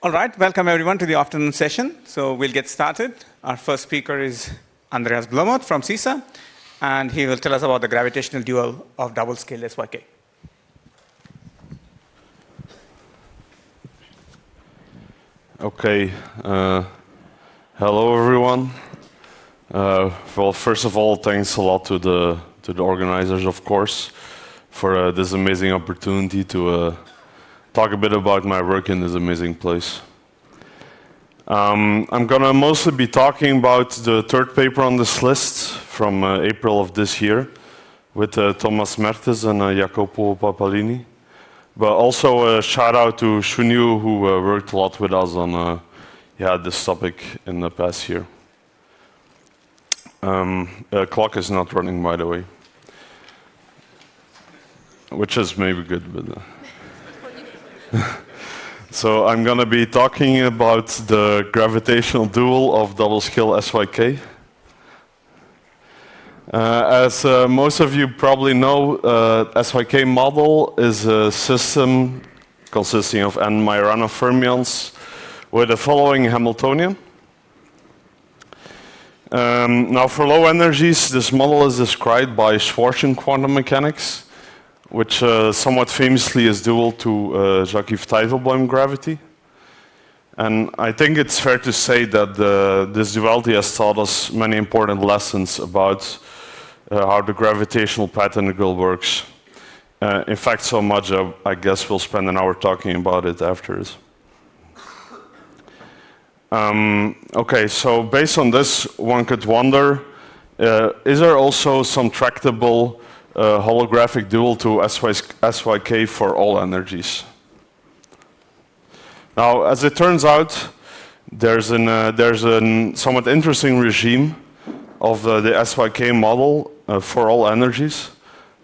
All right, welcome everyone to the afternoon session. So we'll get started. Our first speaker is Andreas Blommaert from CERN, and he will tell us about the gravitational dual of double-scale SYK. Okay, hello everyone. Well, first of all, thanks a lot to the organizers, of course, for this amazing opportunity to talk a bit about my work in this amazing place. I'm gonna mostly be talking about the third paper on this list from April of this year with Thomas Mertes and Jacopo Papalini. But also a shout out to Shunyu, who worked a lot with us on this topic in the past year. Clock is not running, by the way, which is maybe good, but. So I'm going to be talking about the gravitational dual of double-scale SYK. As most of you probably know, SYK model is a system consisting of n Majorana fermions with the following Hamiltonian. Now for low energies, this model is described by Schwarzschild quantum mechanics, which somewhat famously is dual to Jacques Teitelbaum gravity. And I think it's fair to say that this duality has taught us many important lessons about how the gravitational path integral works. In fact, so much I guess we'll spend an hour talking about it after this. Okay, so based on this, one could wonder, is there also some tractable holographic dual to SYK for all energies? Now, as it turns out, there's a somewhat interesting regime of the SYK model for all energies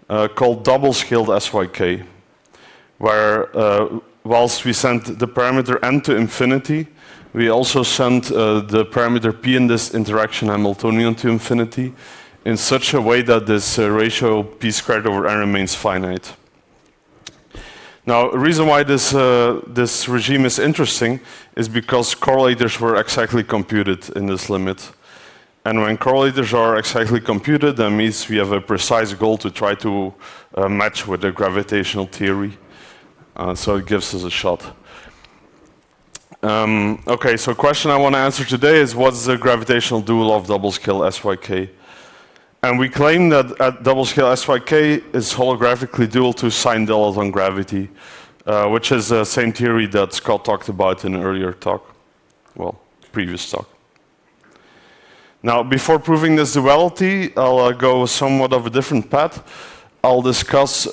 called double-scaled SYK, where whilst we send the parameter n to infinity, we also send the parameter p in this interaction Hamiltonian to infinity, in such a way that this ratio p squared over n remains finite. Now, the reason why this regime is interesting is because correlators were exactly computed in this limit. And when correlators are exactly computed, that means we have a precise goal to try to match with the gravitational theory. So it gives us a shot. Okay, so the question I want to answer today is, what's the gravitational dual of double-scale SYK? And we claim that at double-scale SYK is holographically dual to sine dilaton gravity, which is the same theory that Scott talked about in an earlier talk, well, previous talk. Now, before proving this duality, I'll go somewhat of a different path. I'll discuss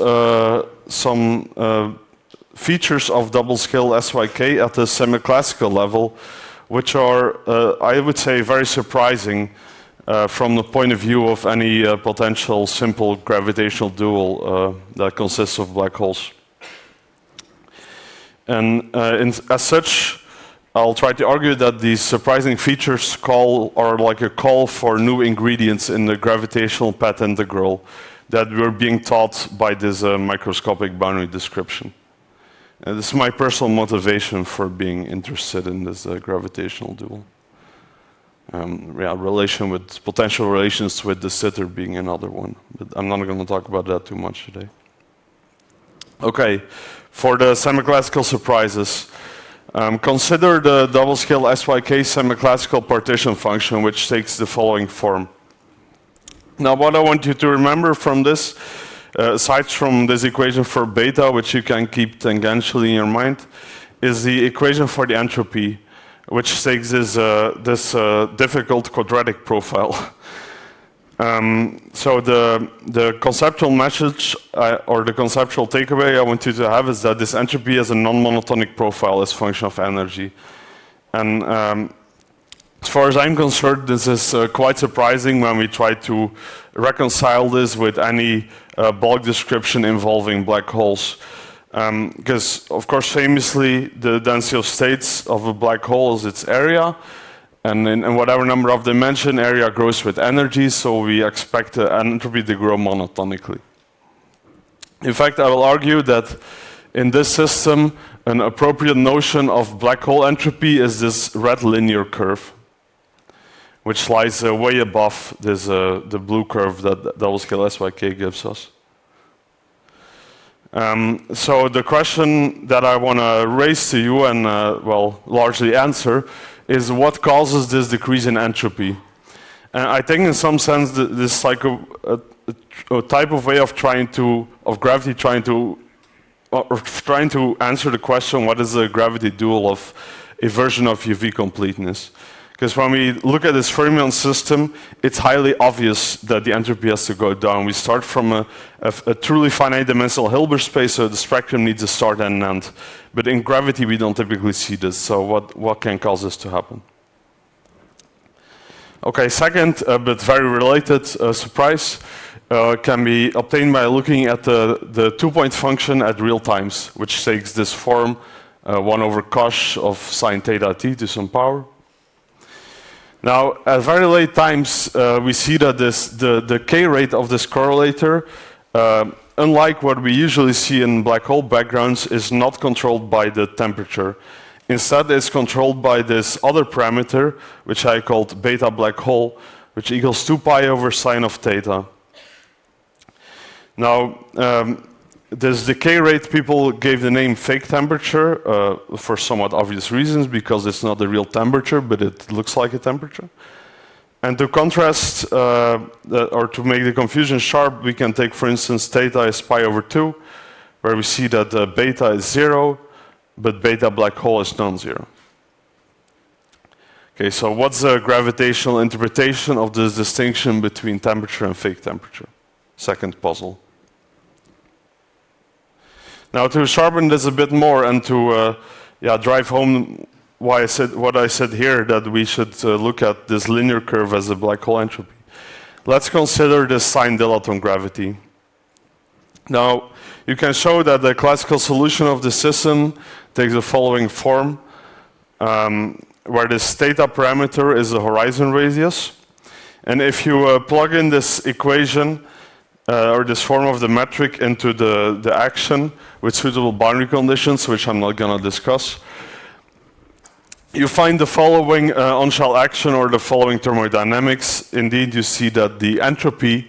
some features of double-scale SYK at the semi-classical level, which are, I would say, very surprising from the point of view of any potential simple gravitational dual that consists of black holes. And as such, I'll try to argue that these surprising features are like a call for new ingredients in the gravitational path integral that we're being taught by this microscopic boundary description. And this is my personal motivation for being interested in this gravitational dual. Potential relations with the sitter being another one, but I'm not going to talk about that too much today. Okay, for the semi-classical surprises, consider the double-scale SYK semi-classical partition function, which takes the following form. Now, what I want you to remember from this, aside from this equation for beta, which you can keep tangentially in your mind, is the equation for the entropy, which takes this difficult quadratic profile. So the conceptual message or the conceptual takeaway I want you to have is that this entropy has a non-monotonic profile as a function of energy. And as far as I'm concerned, this is quite surprising when we try to reconcile this with any bulk description involving black holes. Because, of course, famously, the density of states of a black hole is its area, and in whatever number of dimension, area grows with energy, so we expect the entropy to grow monotonically. In fact, I will argue that in this system, an appropriate notion of black hole entropy is this red linear curve, which lies way above this, the blue curve that double-scale SYK gives us. So the question that I want to raise to you and, well, largely answer is what causes this decrease in entropy? And I think in some sense this is like a type of way of gravity trying to answer the question, what is the gravity dual of a version of UV completeness? Because when we look at this fermion system, it's highly obvious that the entropy has to go down. We start from a truly finite dimensional Hilbert space, so the spectrum needs a start and an end. But in gravity, we don't typically see this. So what can cause this to happen? Okay, second, but very related surprise, can be obtained by looking at the two-point function at real times, which takes this form, 1 over cosh of sine theta t to some power. Now, at very late times, we see that the K rate of this correlator, unlike what we usually see in black hole backgrounds, is not controlled by the temperature. Instead, it's controlled by this other parameter, which I called beta black hole, which equals 2 pi over sine of theta. Now, this decay rate, people gave the name fake temperature for somewhat obvious reasons, because it's not a real temperature, but it looks like a temperature. And to contrast, or to make the confusion sharp, we can take, for instance, theta is pi over 2, where we see that beta is 0, but beta black hole is non-zero. Okay, so what's the gravitational interpretation of this distinction between temperature and fake temperature? Second puzzle. Now, to sharpen this a bit more and to drive home why what I said here, that we should look at this linear curve as a black hole entropy, let's consider the sine dilaton gravity. Now, you can show that the classical solution of the system takes the following form, where this theta parameter is the horizon radius. And if you plug in this equation, or this form of the metric into the action with suitable boundary conditions, which I'm not going to discuss, you find the following on-shell action or the following thermodynamics. Indeed, you see that the entropy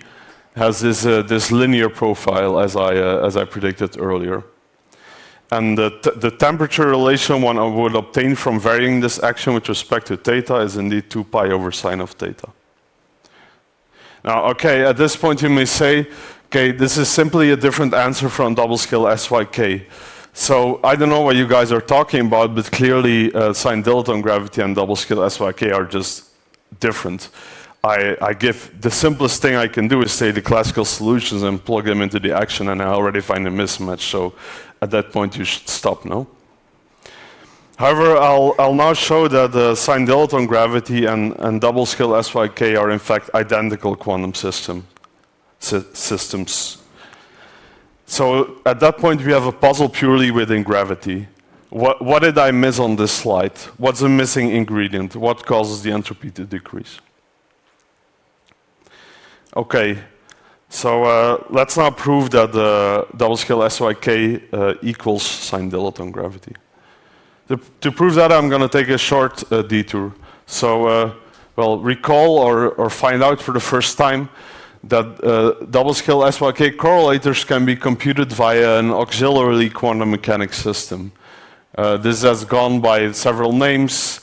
has this linear profile, as I predicted earlier. And the temperature relation one would obtain from varying this action with respect to theta is indeed 2 pi over sine of theta. Now, okay, at this point you may say, okay, this is simply a different answer from double-scale SYK. So I don't know what you guys are talking about, but clearly sine dilaton gravity and double-scale SYK are just different. The simplest thing I can do is say the classical solutions and plug them into the action, and I already find a mismatch. So at that point you should stop, no? However, I'll now show that the sine dilaton gravity and double-scale SYK are in fact identical quantum systems. So at that point we have a puzzle purely within gravity. What did I miss on this slide? What's the missing ingredient? What causes the entropy to decrease? Okay, so let's now prove that the double-scale SYK equals sine dilaton gravity. To prove that, I'm going to take a short detour. So, well, recall or find out for the first time that double-scale SYK correlators can be computed via an auxiliary quantum mechanics system. This has gone by several names.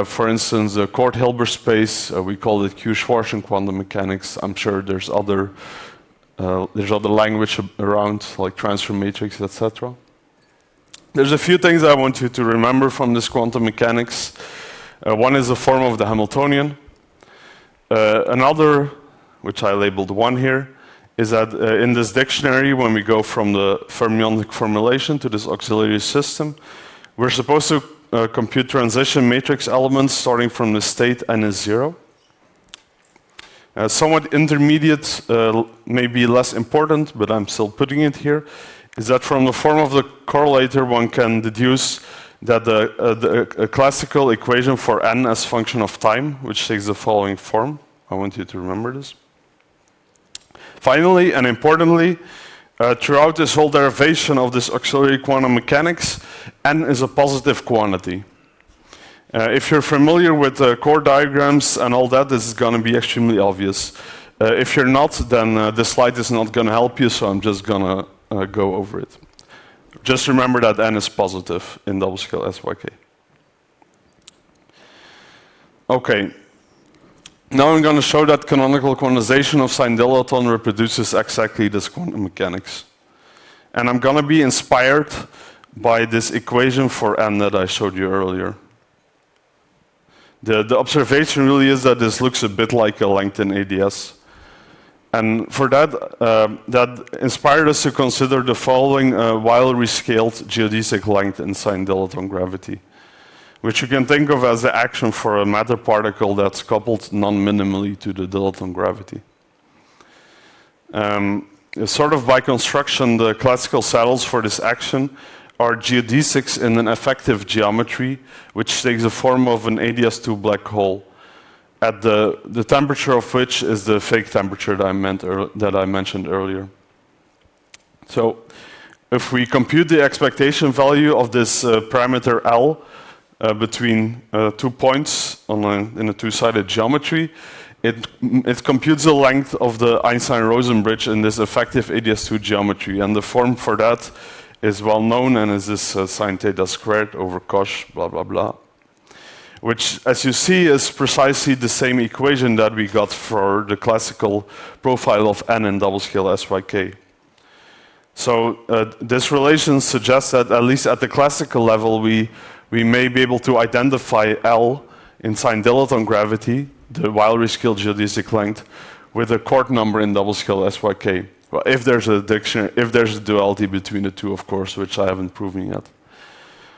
For instance, the Court Hilbert space, we call it Q-Schwarzen quantum mechanics. I'm sure there's other language around, like transfer matrix, etc. There's a few things I want you to remember from this quantum mechanics. One is the form of the Hamiltonian. Another, which I labeled 1 here, is that in this dictionary, when we go from the fermionic formulation to this auxiliary system, we're supposed to compute transition matrix elements starting from the state n is 0. Somewhat intermediate, maybe less important, but I'm still putting it here, is that from the form of the correlator one can deduce that a classical equation for n as function of time, which takes the following form. I want you to remember this. Finally, and importantly, Throughout this whole derivation of this auxiliary quantum mechanics, n is a positive quantity. If you're familiar with core diagrams and all that, this is going to be extremely obvious. If you're not, then this slide is not going to help you, so I'm just going to go over it. Just remember that n is positive in double scale SYK. Okay. Now I'm going to show that canonical quantization of sign dilaton reproduces exactly this quantum mechanics. And I'm going to be inspired by this equation for n that I showed you earlier. The observation really is that this looks a bit like a length in ADS. And for that, that inspired us to consider the following while rescaled geodesic length in sign dilaton gravity, which you can think of as the action for a matter particle that's coupled non-minimally to the dilaton gravity. Sort of by construction, the classical saddles for this action are geodesics in an effective geometry, which takes the form of an ADS2 black hole, at the temperature of which is the fake temperature that I mentioned earlier. So if we compute the expectation value of this parameter L, between 2 points in a two-sided geometry, it computes the length of the Einstein-Rosen bridge in this effective ADS2 geometry, and the form for that is well known and is this sine theta squared over cos blah blah blah, which, as you see, is precisely the same equation that we got for the classical profile of n in double scale SYK. So this relation suggests that at least at the classical level we may be able to identify L in sign dilaton gravity, the while rescaled geodesic length, with a chord number in double scale SYK. Well, if there's a duality between the two, of course, which I haven't proven yet.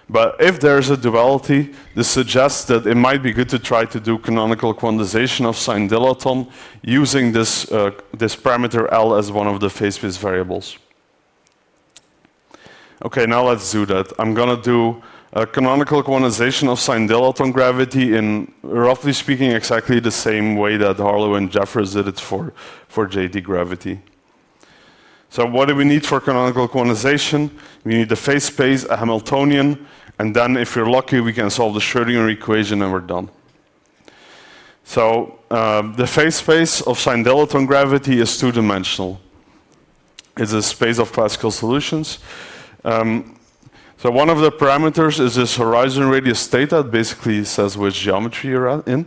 But if there's a duality, this suggests that it might be good to try to do canonical quantization of sign dilaton using this parameter L as one of the phase space variables. Okay, now let's do that. I'm going to do a canonical quantization of sign dilaton gravity in, roughly speaking, exactly the same way that Harlow and Jeffers did it for JD gravity. So what do we need for canonical quantization? We need the phase space, a Hamiltonian, and then if you're lucky, we can solve the Schrödinger equation and we're done. So the phase space of sign dilaton gravity is two-dimensional. It's a space of classical solutions. So one of the parameters is this horizon radius theta. It basically says which geometry you're in.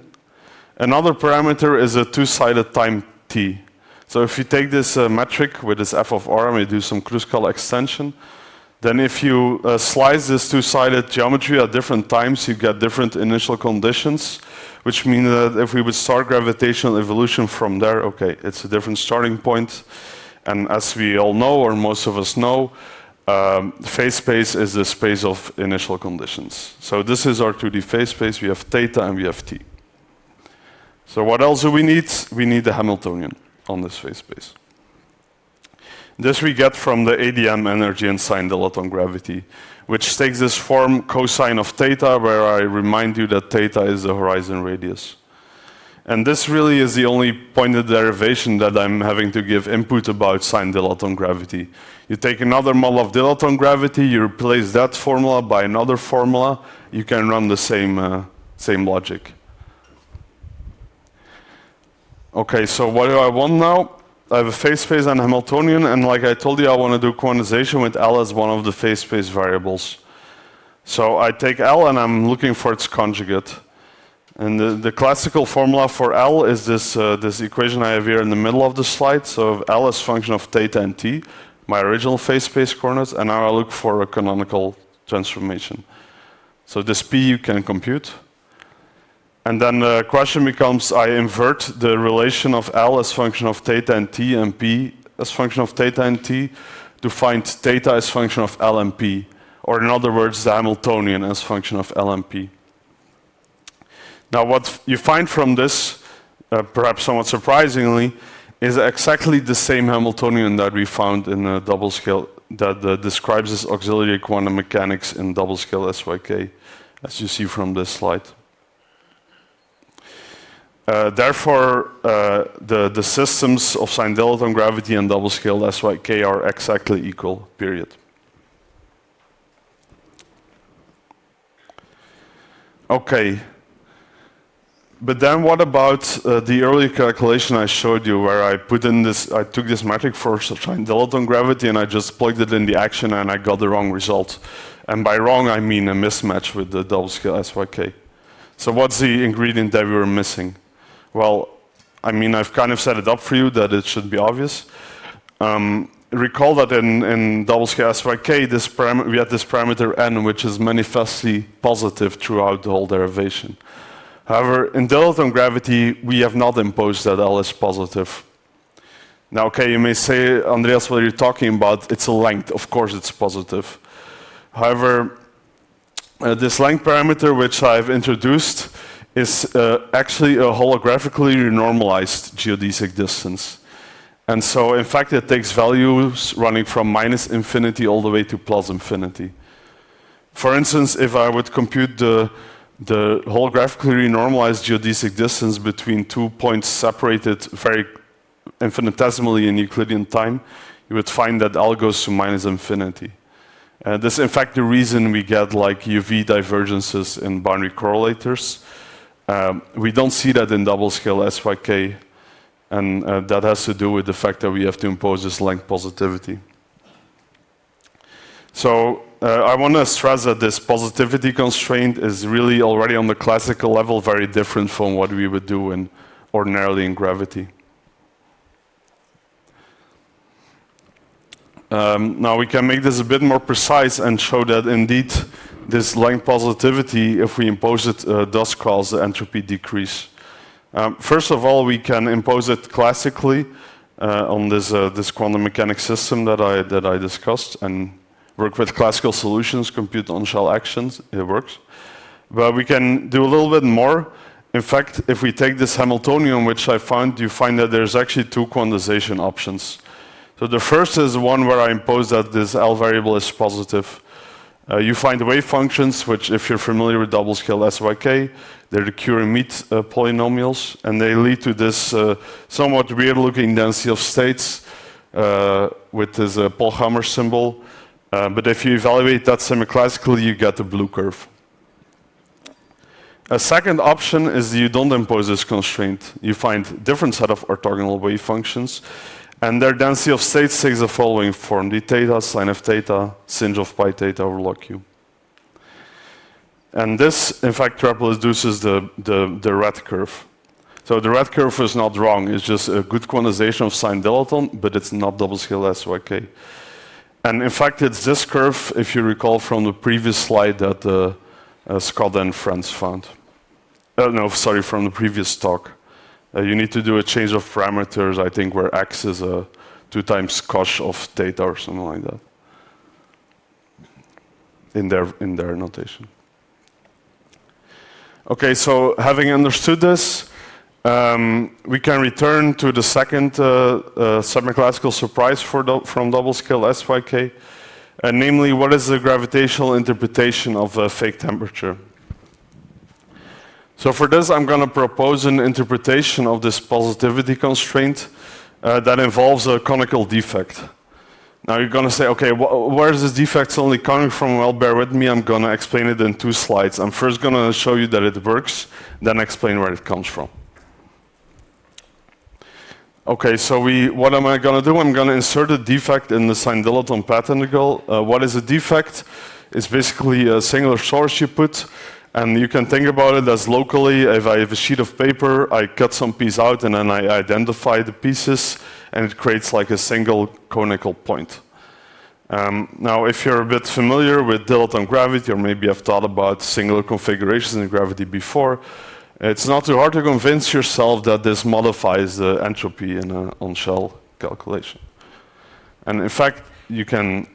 Another parameter is a two-sided time t. So if you take this metric with this f of r and we do some Kruskal extension, then if you slice this two-sided geometry at different times, you get different initial conditions, which means that if we would start gravitational evolution from there, okay, it's a different starting point. And as we all know, or most of us know, phase space is the space of initial conditions. So this is our 2D phase space. We have theta and we have t. So what else do we need? We need the Hamiltonian on this phase space. This we get from the ADM energy in sign dilaton gravity, which takes this form cosine of theta, where I remind you that theta is the horizon radius. And this really is the only pointed derivation that I'm having to give input about sign dilaton gravity. You take another model of dilaton gravity, you replace that formula by another formula, you can run the same logic. Okay, so what do I want now? I have a phase space and Hamiltonian, and like I told you, I want to do quantization with L as one of the phase space variables. So I take L and I'm looking for its conjugate. And the classical formula for L is this equation I have here in the middle of the slide. So L is function of theta and t, my original phase space coordinates, and now I look for a canonical transformation. So this p you can compute. And then the question becomes, I invert the relation of L as function of theta and t and p as function of theta and t to find theta as function of L and p, or in other words, the Hamiltonian as function of L and p. Now what you find from this, perhaps somewhat surprisingly, is exactly the same Hamiltonian that we found in a double scale that describes this auxiliary quantum mechanics in double scale SYK, as you see from this slide. Therefore, the systems of sign dilaton gravity and double-scaled SYK are exactly equal, period. Okay. But then what about the earlier calculation I showed you, where I took this metric for sign dilaton gravity and I just plugged it in the action and I got the wrong result. And by wrong, I mean a mismatch with the double-scale SYK. So what's the ingredient that we were missing? Well, I mean, I've kind of set it up for you that it should be obvious. Recall that in double-scale SYK, we had this parameter n, which is manifestly positive throughout the whole derivation. However, in dilaton gravity, we have not imposed that L is positive. Now, okay, you may say, Andreas, what are you talking about? It's a length. Of course it's positive. However, this length parameter, which I've introduced, is actually a holographically renormalized geodesic distance. And so, in fact, it takes values running from -infinity all the way to +infinity. For instance, if I would compute the holographically renormalized geodesic distance between 2 points separated very infinitesimally in Euclidean time, you would find that L goes to -infinity. This is in fact the reason we get like UV divergences in binary correlators. We don't see that in double-scale SYK, and that has to do with the fact that we have to impose this length positivity. So I want to stress that this positivity constraint is really already on the classical level very different from what we would do ordinarily in gravity. Now we can make this a bit more precise and show that indeed this length positivity, if we impose it, does cause the entropy decrease. First of all, we can impose it classically on this quantum mechanics system that I discussed, and work with classical solutions, compute on-shell actions. It works. But we can do a little bit more. In fact, if we take this Hamiltonian, which I found, you find that there's actually two quantization options. So the first is the one where I impose that this L variable is positive. You find wave functions, which, if you're familiar with double-scale SYK, they're the Curie-Meade polynomials, and they lead to this somewhat weird-looking density of states with this Paul-Hammer symbol. But if you evaluate that semi-classically, you get the blue curve. A second option is you don't impose this constraint. You find a different set of orthogonal wave functions, and their density of states takes the following form: d theta, sine of theta, sinh of pi theta over log q. And this, in fact, reproduces the red curve. So the red curve is not wrong. It's just a good quantization of sign dilaton, but it's not double-scale SYK. And in fact, it's this curve, if you recall from the previous slide that Scott and friends found. No, sorry, from the previous talk. You need to do a change of parameters, I think, where x is 2 times cosh of theta or something like that in their notation. Okay, so having understood this, we can return to the second semi-classical surprise from double-scale SYK, namely, what is the gravitational interpretation of a fake temperature? So for this, I'm going to propose an interpretation of this positivity constraint that involves a conical defect. Now you're going to say, okay, where is this defect suddenly coming from? Well, bear with me, I'm going to explain it in 2 slides. I'm first going to show you that it works, then explain where it comes from. Okay, so what am I going to do? I'm going to insert a defect in the sign dilaton path integral. What is a defect? It's basically a singular source you put, and you can think about it as locally. If I have a sheet of paper, I cut some piece out, and then I identify the pieces, and it creates like a single conical point. Now, if you're a bit familiar with dilaton gravity, or maybe have thought about singular configurations in gravity before, it's not too hard to convince yourself that this modifies the entropy in an on-shell calculation. And in fact, you can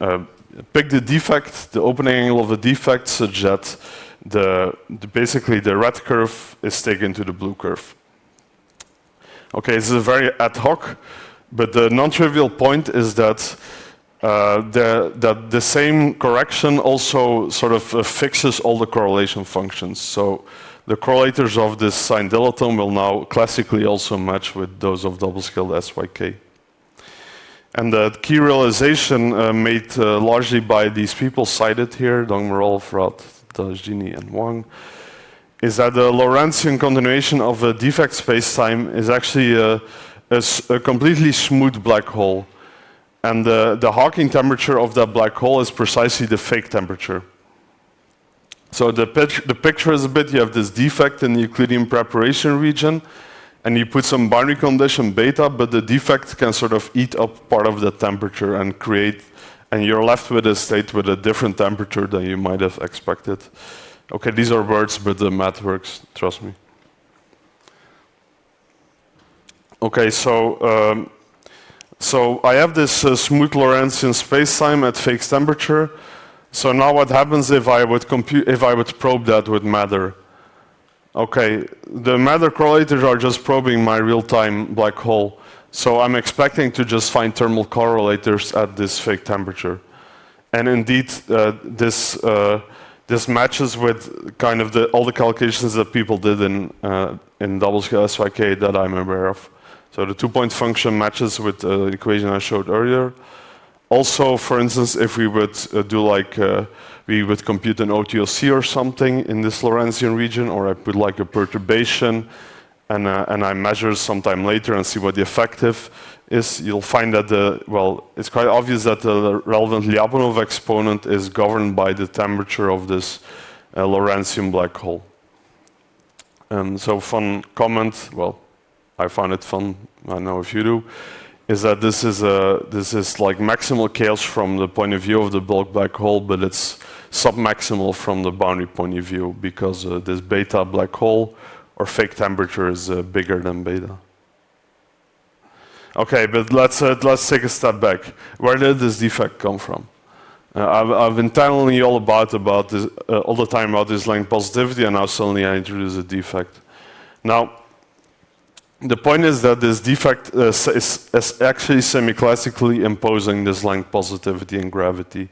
pick the defect, the opening angle of the defect, such that basically the red curve is taken to the blue curve. Okay, this is very ad hoc, but the non-trivial point is that the same correction also sort of fixes all the correlation functions. So the correlators of this signed dilaton will now classically also match with those of double-scaled SYK. And the key realization made largely by these people cited here, Dongmerol, Frat, Dajini, and Wang, is that the Lorentzian continuation of a defect spacetime is actually a completely smooth black hole. And the Hawking temperature of that black hole is precisely the fake temperature. So the picture is a bit, you have this defect in the Euclidean preparation region, and you put some boundary condition beta, but the defect can sort of eat up part of the temperature and create, and you're left with a state with a different temperature than you might have expected. Okay, these are words, but the math works, trust me. Okay, so I have this smooth Lorentzian spacetime at fixed temperature. So now what happens if I would probe that with matter? Okay, the matter correlators are just probing my real-time black hole. So I'm expecting to just find thermal correlators at this fake temperature. And indeed, this matches with kind of all the calculations that people did in double-scale SYK that I'm aware of. So the two-point function matches with the equation I showed earlier. Also, for instance, if we would we would compute an OTOC or something in this Lorentzian region, or I put like a perturbation, and I measure sometime later and see what the effective is, you'll find that it's quite obvious that the relevant Lyapunov exponent is governed by the temperature of this Lorentzian black hole. So fun comment, well, I find it fun, I know if you do, is that this is like maximal chaos from the point of view of the bulk black hole, but it's submaximal from the boundary point of view, because this beta black hole or fake temperature is bigger than beta. Okay, but let's take a step back. Where did this defect come from? I've been telling you all about this all the time about this length positivity, and now suddenly I introduce a defect. Now, the point is that this defect is actually semi-classically imposing this length positivity in gravity.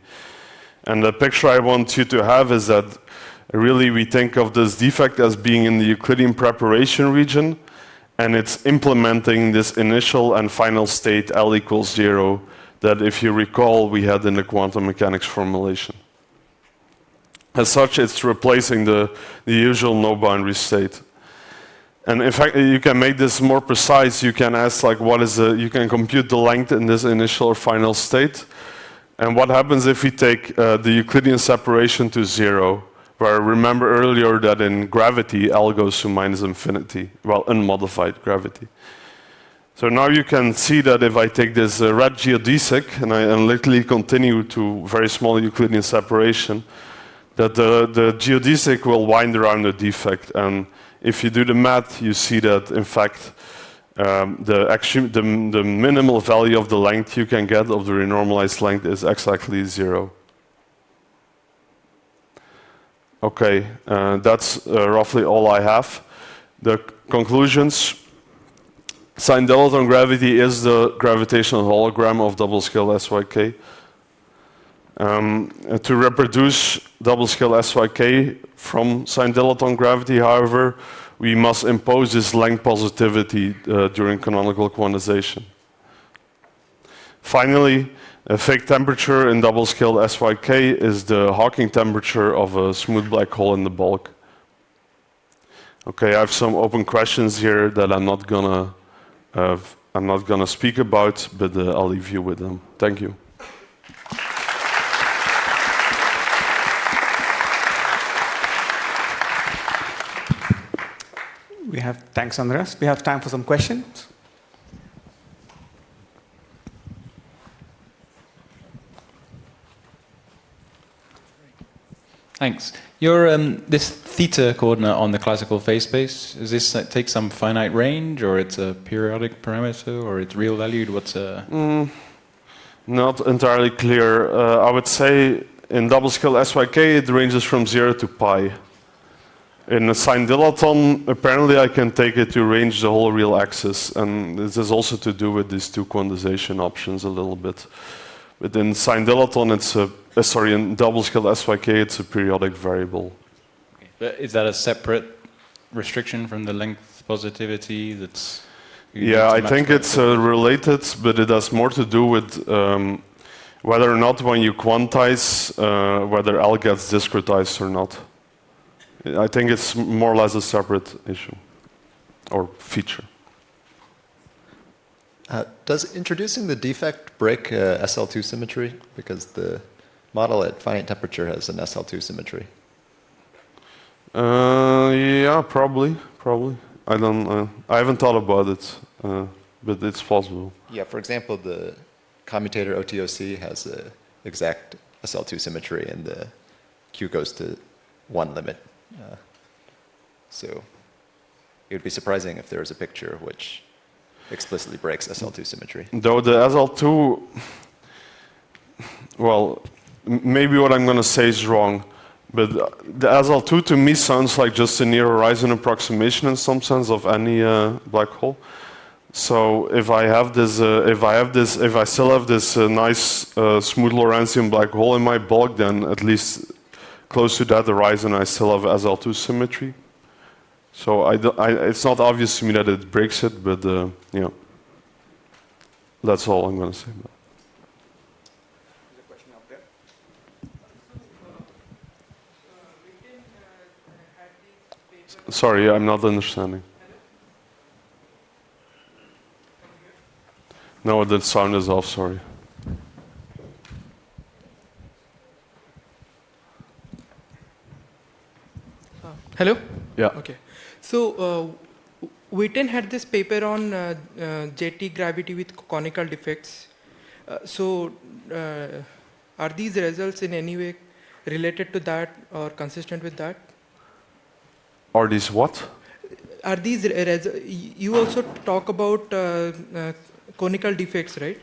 And the picture I want you to have is that really we think of this defect as being in the Euclidean preparation region, and it's implementing this initial and final state L equals 0 that, if you recall, we had in the quantum mechanics formulation. As such, it's replacing the usual no boundary state. And in fact, you can make this more precise. You can ask, like, you can compute the length in this initial or final state. And what happens if we take the Euclidean separation to 0, where remember earlier that in gravity, L goes to minus infinity, well, unmodified gravity. So now you can see that if I take this red geodesic and I literally continue to very small Euclidean separation, that the geodesic will wind around the defect. And if you do the math, you see that, in fact, the minimal value of the length you can get of the renormalized length is exactly 0. Okay, that's roughly all I have. The conclusions. Signed dilaton gravity is the gravitational hologram of double-scale SYK. To reproduce double-scale SYK from signed dilaton gravity, however, we must impose this length positivity during canonical quantization. Finally, a fake temperature in double-scale SYK is the Hawking temperature of a smooth black hole in the bulk. Okay, I have some open questions here that I'm not gonna speak about, but I'll leave you with them. Thank you. Thanks, Andreas. We have time for some questions. Thanks. Your this theta coordinate on the classical phase space, is this take some finite range, or it's a periodic parameter, or it's real valued? What's Not entirely clear. I would say in double-scale SYK it ranges from 0 to pi. In a signed dilaton, apparently I can take it to range the whole real axis, and this is also to do with these two quantization options a little bit. But in sine dilaton, in double-scaled SYK, it's a periodic variable. But is that a separate restriction from the length positivity that's... Yeah, I think it's related, but it has more to do with whether or not when you quantize, whether L gets discretized or not. I think it's more or less a separate issue or feature. Does introducing the defect break SL2 symmetry? Because the model at finite temperature has an SL2 symmetry. Yeah, probably. I haven't thought about it, but it's possible. Yeah, for example, the commutator OTOC has an exact SL2 symmetry, and the Q goes to 1 limit. So it would be surprising if there was a picture which explicitly breaks SL2 symmetry. Though the SL2, well, maybe what I'm going to say is wrong, but the SL2 to me sounds like just a near horizon approximation in some sense of any black hole. So if I still have this nice smooth Lorentzian black hole in my bulk, then at least close to that horizon I still have SL2 symmetry. So it's not obvious to me that it breaks it, but yeah, that's all I'm going to say about it. There's a question up there. Sorry, I'm not understanding. No, the sound is off, sorry. Hello? Yeah. Okay. So, Witten had this paper on JT gravity with conical defects. Are these results in any way related to that or consistent with that? Are these what? Are these you also talk about conical defects, right?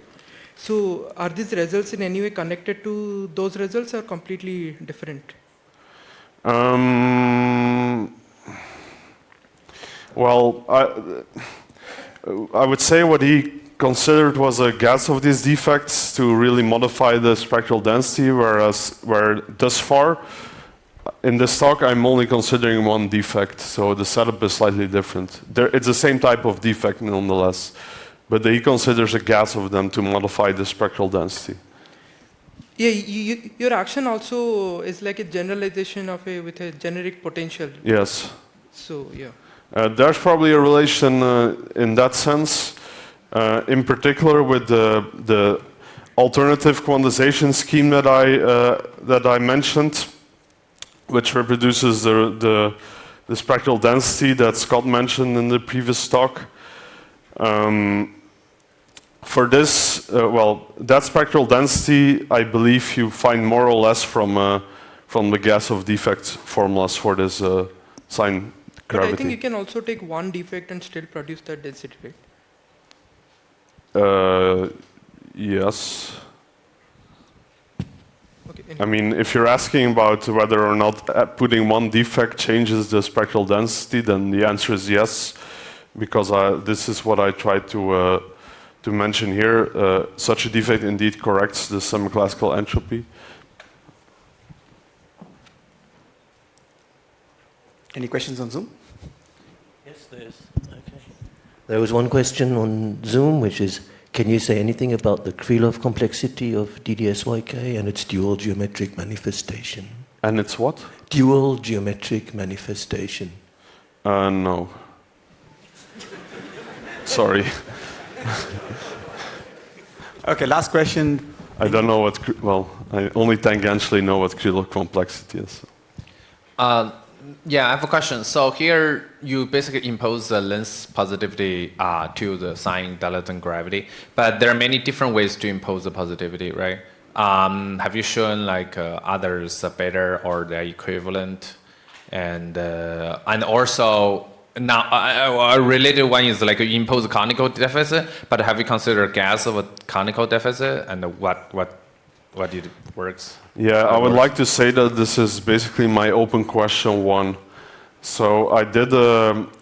So are these results in any way connected to those results or completely different? Well, I would say what he considered was a guess of these defects to really modify the spectral density, where thus far in this talk I'm only considering one defect, so the setup is slightly different. It's the same type of defect nonetheless, but he considers a guess of them to modify the spectral density. Yeah, your action also is like a generalization of with a generic potential. Yes. So yeah. There's probably a relation in that sense, in particular with the alternative quantization scheme that I mentioned, which reproduces the spectral density that Scott mentioned in the previous talk. For this, that spectral density, I believe you find more or less from the gas of defect formulas for this sign. But Gravity. I think you can also take one defect and still produce that density, right? Yes. Okay, I mean, if you're asking about whether or not putting one defect changes the spectral density, then the answer is yes, because this is what I tried to mention here. Such a defect indeed corrects the semi-classical entropy. Any questions on Zoom? Yes, there is. Okay. There was one question on Zoom, which is, can you say anything about the Krylov complexity of DDSYK and its dual geometric manifestation? And it's what? Dual geometric manifestation. No. Sorry. Okay, last question. I don't know what, I only tangentially know what Krylov complexity is. Yeah, I have a question. So here you basically impose the length positivity to the sign dilaton gravity, but there are many different ways to impose the positivity, right? Have you shown like others are better or they're equivalent? And also now a related one is like you impose a conical deficit, but have you considered gas of a conical deficit and what it works? Yeah, I would like to say that this is basically my open question one. So I did,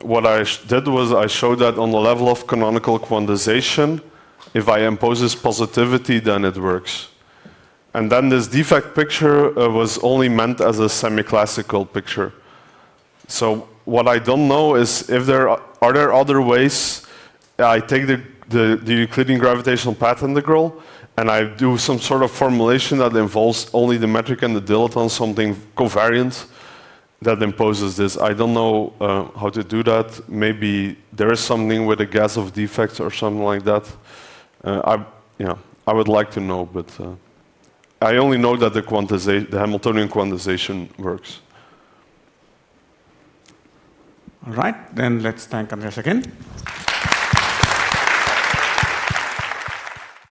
what I did was I showed that on the level of canonical quantization, if I impose this positivity, then it works. And then this defect picture was only meant as a semi-classical picture. So what I don't know is if there are there other ways. I take the Euclidean gravitational path integral, and I do some sort of formulation that involves only the metric and the dilaton, something covariant that imposes this. I don't know how to do that. Maybe there is something with a gas of defects or something like that. I would like to know, but I only know that the Hamiltonian quantization works. All right, then let's thank Andreas again.